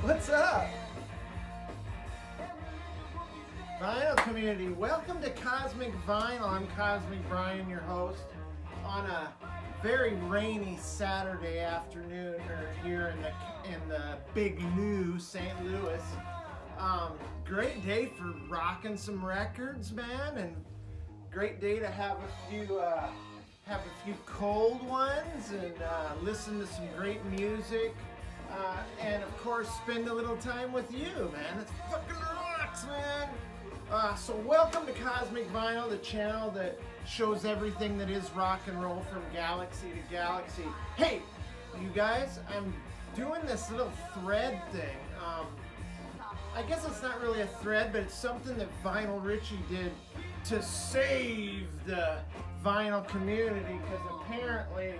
What's up? Vinyl community, welcome to Cosmic Vinyl. I'm Cosmic Brian, your host, on a very rainy Saturday afternoon here in the big new St. Louis. Great day for rocking some records, man, and great day to have a few cold ones and listen to some great music. And of course, spend a little time with you, man. It's fucking rocks, man. So welcome to Cosmic Vinyl, the channel that shows everything that is rock and roll from galaxy to galaxy. Hey, you guys, I'm doing this little thread thing. I guess it's not really a thread, but it's something that Vinyl Richie did to save the vinyl community, because apparently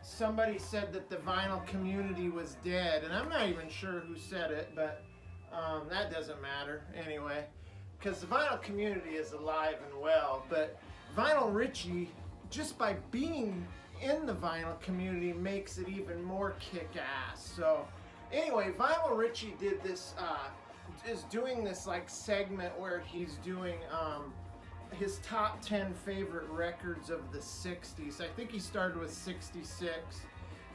somebody said that the vinyl community was dead, and I'm not even sure who said it, but that doesn't matter anyway, because the vinyl community is alive and well. But Vinyl Richie, just by being in the vinyl community, makes it even more kick-ass. So anyway, Vinyl Richie did this, is doing this like segment where he's doing his top 10 favorite records of the 60s. I think he started with 66,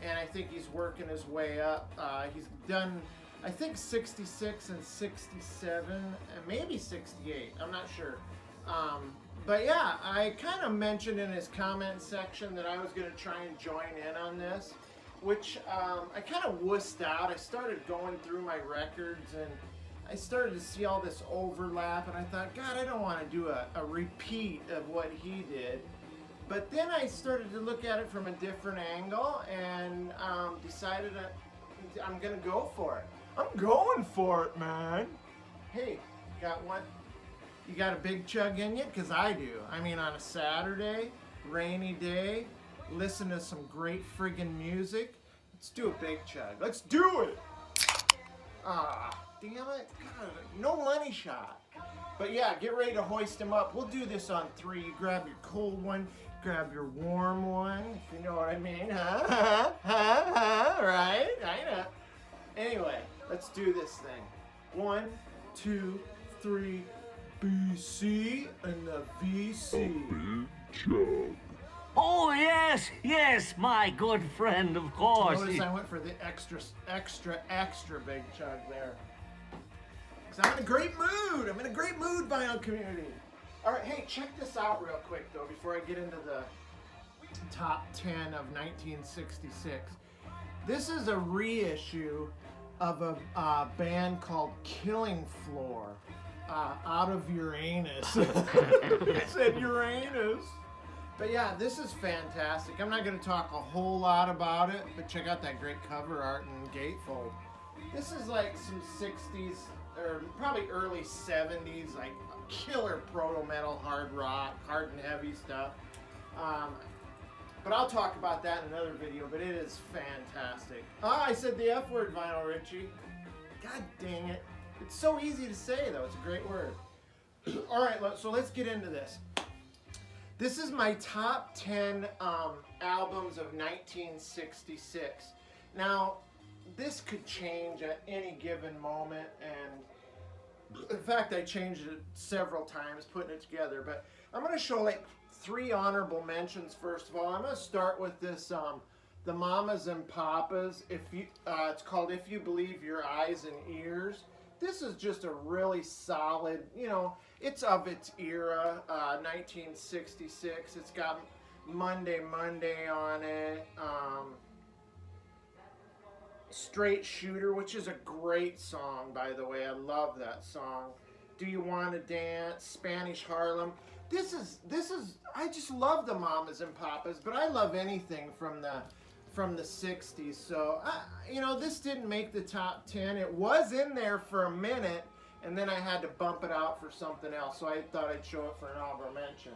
and I think he's working his way up. He's done, I think, 66 and 67, and maybe 68. I'm not sure. But yeah, I kind of mentioned in his comment section that I was going to try and join in on this, which I kind of wussed out. I started going through my records, and I started to see all this overlap, and I thought, God, I don't want to do a repeat of what he did. But then I started to look at it from a different angle, and decided that I'm going to go for it. I'm going for it, man. Hey, got one? You got a big chug in you? Because I do. I mean, on a Saturday, rainy day, listen to some great friggin' music. Let's do a big chug. Let's do it! Damn it. God, no money shot. But yeah, get ready to hoist him up. We'll do this on 3. You grab your cold one, grab your warm one, if you know what I mean. Right? I know. Anyway, let's do this thing. 1, 2, 3, BC and the VC. Chug. Oh, yes, my good friend, of course. Notice I went for the extra big chug there. Because I'm in a great mood. I'm in a great mood, vinyl community. All right, hey, check this out real quick, though, before I get into the top 10 of 1966. This is a reissue of a band called Killing Floor, out of Uranus. I said Uranus. But yeah, this is fantastic. I'm not going to talk a whole lot about it, but check out that great cover art and gatefold. This is like some 60s, or probably early 70s, like killer proto-metal, hard rock, hard and heavy stuff. But I'll talk about that in another video, but it is fantastic. I said the F word, Vinyl Richie. God dang it. It's so easy to say, though. It's a great word. All right, so let's get into this. This is my top 10 albums of 1966. Now, this could change at any given moment, and in fact, I changed it several times putting it together, but I'm going to show like 3 honorable mentions first of all. I'm going to start with this, the Mamas and Papas. It's called If You Believe Your Eyes and Ears. This is just a really solid, it's of its era, 1966. It's got Monday on it. Straight Shooter, which is a great song, by the way. I love that song. Do You Want to Dance? Spanish Harlem. This is I just love the Mamas and Papas, but I love anything from the 60s. So, this didn't make the top 10. It was in there for a minute, and then I had to bump it out for something else. So I thought I'd show it for an honorable mention.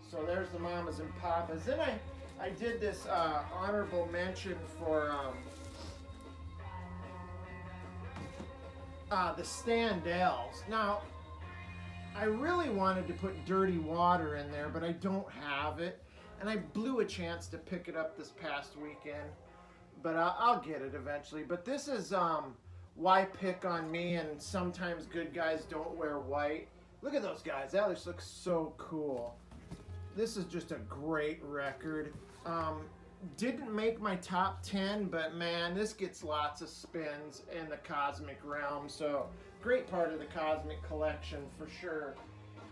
So there's the Mamas and Papas. Then I did this honorable mention for the Standells. Now, I really wanted to put Dirty Water in there, but I don't have it. And I blew a chance to pick it up this past weekend. But I'll get it eventually. But this is Why Pick on Me, and Sometimes Good Guys Don't Wear White. Look at those guys. That just looks so cool. This is just a great record. Didn't make my top 10, but man, this gets lots of spins in the Cosmic realm. So great part of the Cosmic collection for sure.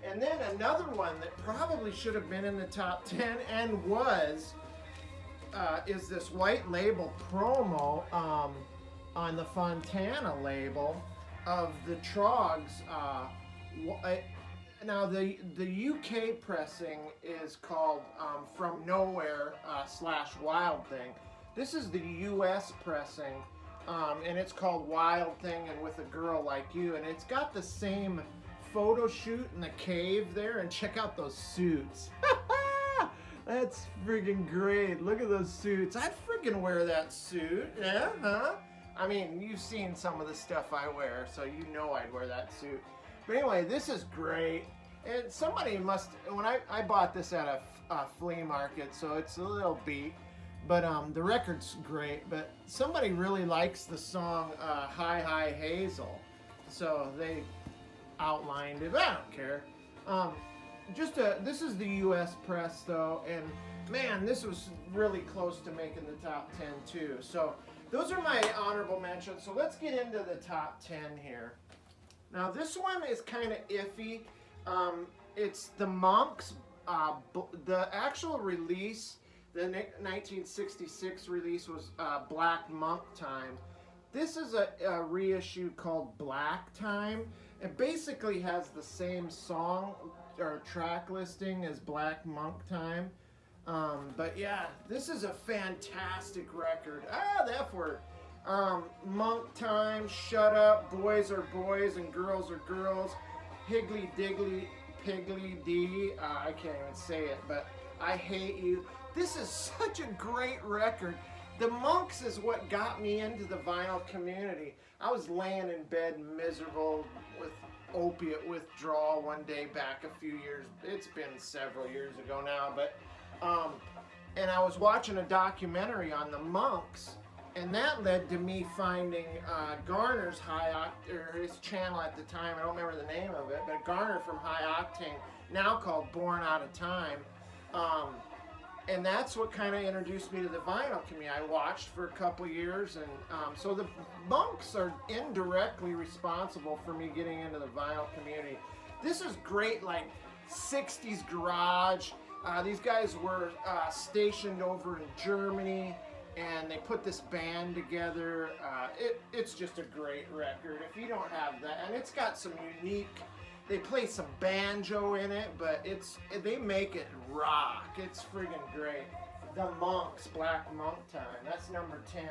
And then another one that probably should have been in the top 10 and was is this white label promo on the Fontana label of the Trogs. Now the UK pressing is called From Nowhere / Wild Thing. This is the US pressing, and it's called Wild Thing and With a Girl Like You, and it's got the same photo shoot in the cave there, and check out those suits. That's friggin' great. Look at those suits. I'd friggin' wear that suit. Yeah, huh? I mean, you've seen some of the stuff I wear, so you know I'd wear that suit. But anyway, this is great. And somebody must, when I bought this at a flea market, so it's a little beat. But the record's great. But somebody really likes the song Hi Hi Hazel. So they outlined it. I don't care. This is the US press though, and man, this was really close to making the top 10 too. So those are my honorable mentions. So let's get into the top 10 here. Now this one is kind of iffy. It's the Monks. The actual release, the 1966 release was Black Monk Time. This is a reissue called Black Time. It basically has the same song or track listing as Black Monk Time. But yeah, this is a fantastic record. That word. Monk Time, Shut Up, Boys Are Boys and Girls Are Girls, Higgly Diggly Piggly D. I can't even say it, but I Hate You. This is such a great record. The Monks is what got me into the vinyl community. I was laying in bed miserable with opiate withdrawal one day back a few years. It's been several years ago now, but and I was watching a documentary on the Monks, and that led to me finding Garner's his channel at the time. I don't remember the name of it, but Garner from High Octane, now called Born Out of Time. And that's what kind of introduced me to the vinyl community. I watched for a couple years, and so the Monks are indirectly responsible for me getting into the vinyl community. This is great, like 60s garage. These guys were stationed over in Germany, and they put this band together. It's just a great record. If you don't have that, and it's got some unique. They play some banjo in it, but they make it rock. It's friggin' great. The Monks, Black Monk Time. That's number 10.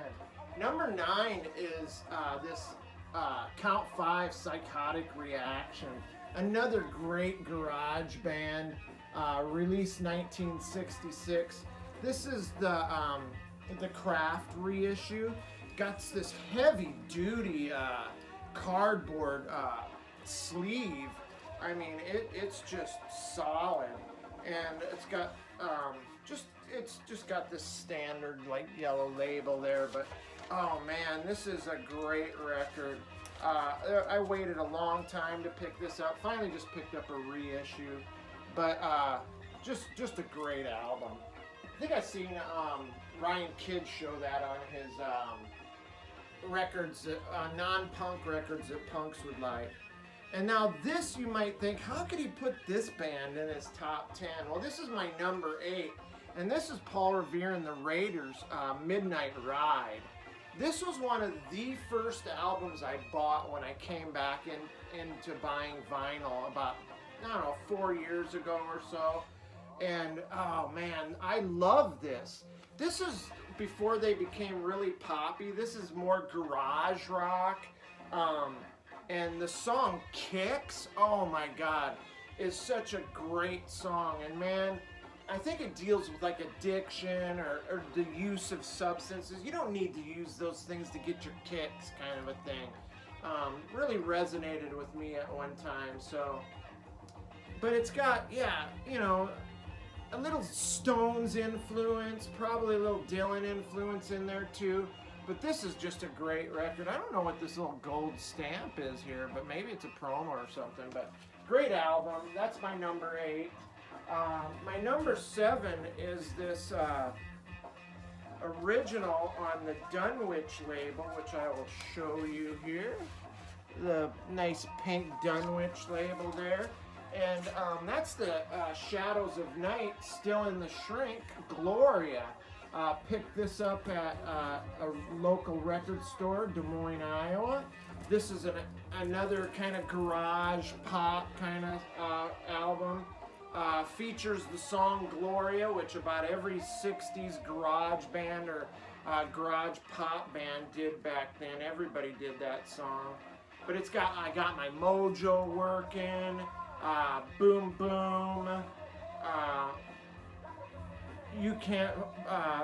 Number 9 is this Count 5 Psychotic Reaction. Another great garage band, released 1966. This is the Kraft reissue. Got this heavy duty cardboard sleeve. I mean, it's just solid, and it's got it's just got this standard like yellow label there. But oh man, this is a great record. I waited a long time to pick this up. Finally, just picked up a reissue, but just a great album. I think I seen Ryan Kidd show that on his records, non-punk records that punks would like. And now this, you might think, how could he put this band in his top 10? Well, this is my number 8, and this is Paul Revere and the Raiders, Midnight Ride. This was one of the first albums I bought when I came back into buying vinyl about, 4 years ago or so. And oh man, I love this. This is before they became really poppy. This is more garage rock. And the song Kicks, oh my God, is such a great song. And man, I think it deals with like addiction or the use of substances. You don't need to use those things to get your kicks, kind of a thing. Really resonated with me at one time. So But it's got, yeah, you know, a little Stones influence, probably a little Dylan influence in there too. But this is just a great record. I don't know what this little gold stamp is here, but maybe it's a promo or something. But great album. That's my number 8. My number 7 is this original on the Dunwich label, which I will show you here. The nice pink Dunwich label there. And that's the Shadows of Night, Still in the Shrink, Gloria. Picked this up at a local record store, Des Moines, Iowa. This is another kind of garage pop kind of album. Features the song Gloria, which about every 60s garage band or garage pop band did back then. Everybody did that song. But it's got I Got My Mojo Working, Boom Boom, You Can't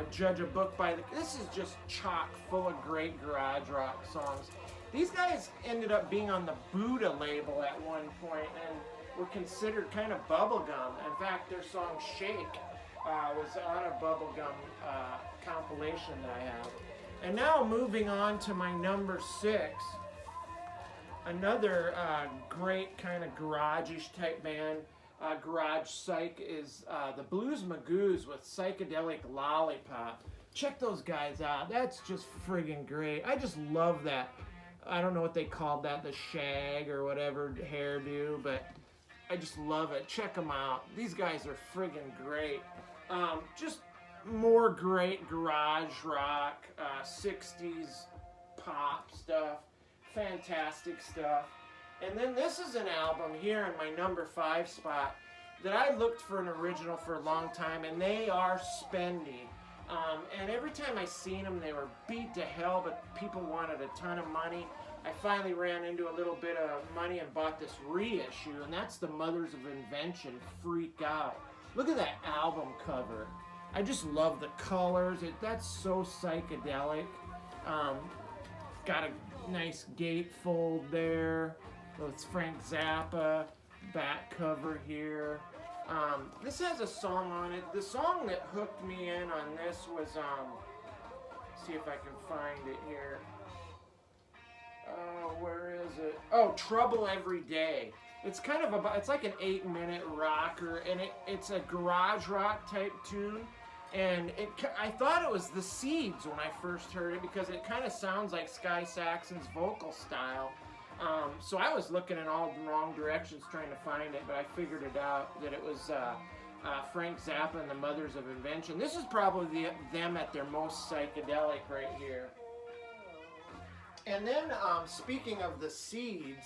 Judge a Book by the... This is just chock full of great garage rock songs. These guys ended up being on the Buddha label at one point and were considered kind of bubblegum. In fact, their song Shake was on a bubblegum compilation that I have. And now moving on to my number 6. Another great kind of garage-ish type band, garage psych, is the Blues Magoos with Psychedelic Lollipop. Check those guys out. That's just friggin' great. I just love that. I don't know what they called that, the shag or whatever hairdo, but I just love it. Check them out. These guys are friggin' great. Just more great garage rock, 60s pop stuff. Fantastic stuff. And then this is an album here in my number 5 spot that I looked for an original for a long time, and they are Spendy. And every time I seen them, they were beat to hell, but people wanted a ton of money. I finally ran into a little bit of money and bought this reissue, and that's the Mothers of Invention, Freak Out. Look at that album cover. I just love the colors. That's so psychedelic. Got a nice gatefold there. It's Frank Zappa back cover here. This has a song on it. The song that hooked me in on this was see if I can find it here. Where is it? Oh, Trouble Every Day. It's kind of about, it's like an 8-minute rocker, and it's a garage rock type tune. And I thought it was the Seeds when I first heard it, because it kind of sounds like Sky Saxon's vocal style. So I was looking in all the wrong directions trying to find it, but I figured it out that it was Frank Zappa and the Mothers of Invention. This is probably them at their most psychedelic right here. And then speaking of the Seeds,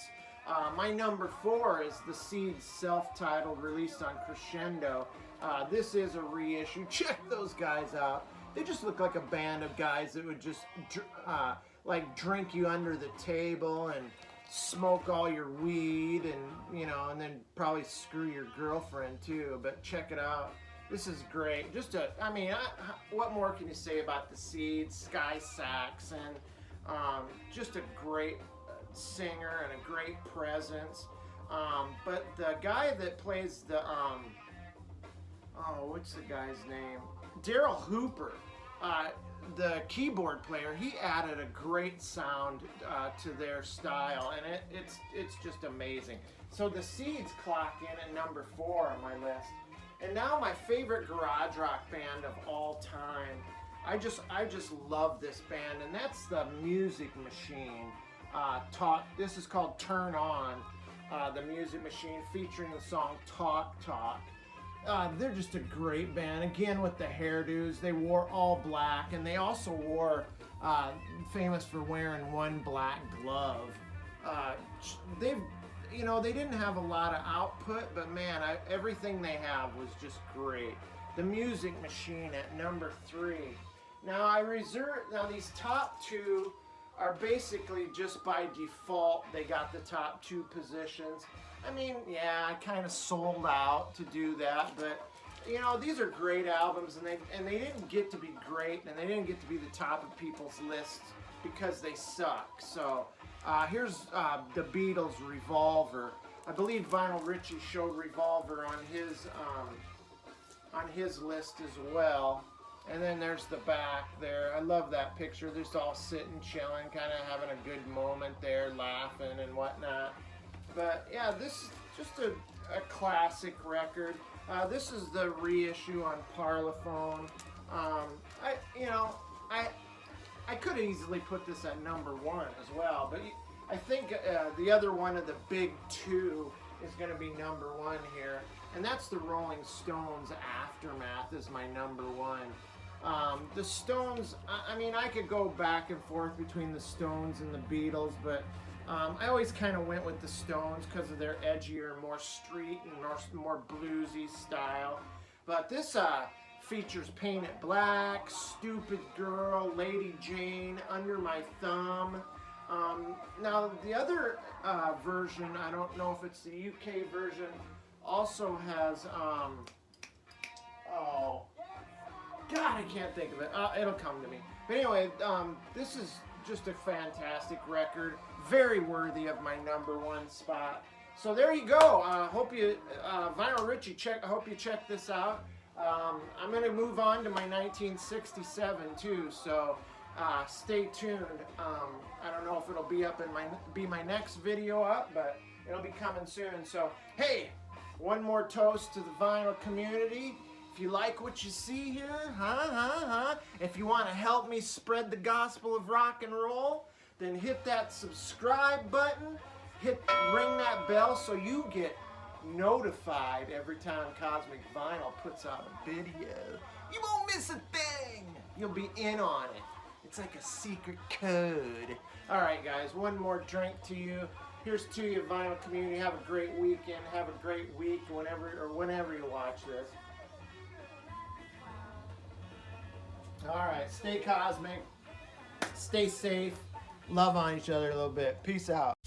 my number 4 is the Seeds self-titled, released on Crescendo. This is a reissue. Check those guys out. They just look like a band of guys that would just like drink you under the table and smoke all your weed, and and then probably screw your girlfriend too. But check it out. This is great. What more can you say about the Seeds? Sky Saxon, just a great singer and a great presence. But the guy that plays the what's the guy's name? Daryl Hooper, the keyboard player. He added a great sound to their style, and it's just amazing. So the Seeds clock in at number 4 on my list. And now my favorite garage rock band of all time. I just love this band, and that's the Music Machine. This is called Turn On, the Music Machine, featuring the song Talk Talk. They're just a great band. Again, with the hairdos, they wore all black, and they also wore, famous for wearing one black glove. They didn't have a lot of output, but man, everything they have was just great. The Music Machine at number 3. Now these top 2 are basically just by default. They got the top 2 positions. I kind of sold out to do that, but these are great albums, and they didn't get to be great, and they didn't get to be the top of people's lists because they suck. So here's the Beatles' Revolver. I believe Vinyl Richie showed Revolver on his list as well. And then there's the back there. I love that picture. They're just all sitting, chilling, kind of having a good moment there, laughing and whatnot. But yeah, this is just a classic record. This is the reissue on Parlophone. I could easily put this at number 1 as well, but I think the other one of the big two is going to be number 1 here, and that's the Rolling Stones Aftermath is my number 1. The Stones, I mean, I could go back and forth between the Stones and the Beatles, but I always kind of went with the Stones because of their edgier, more street and more bluesy style. But this features Paint It Black, Stupid Girl, Lady Jane, Under My Thumb. Now the other version, I don't know if it's the UK version, also has, oh, God, I can't think of it. It'll come to me. But anyway, this is just a fantastic record. Very worthy of my number 1 spot. So there you go. Hope you, Vinyl Richie, I hope you check this out. I'm going to move on to my 1967 too, so stay tuned. I don't know if it'll be up in my next video up, but it'll be coming soon. So hey, one more toast to the vinyl community. If you like what you see here, if you want to help me spread the gospel of rock and roll, then hit that subscribe button, ring that bell so you get notified every time Cosmic Vinyl puts out a video. You won't miss a thing. You'll be in on it. It's like a secret code. All right, guys, one more drink to you. Here's to you, vinyl community. Have a great weekend. Have a great week whenever you watch this. All right, stay cosmic, stay safe, love on each other a little bit. Peace out.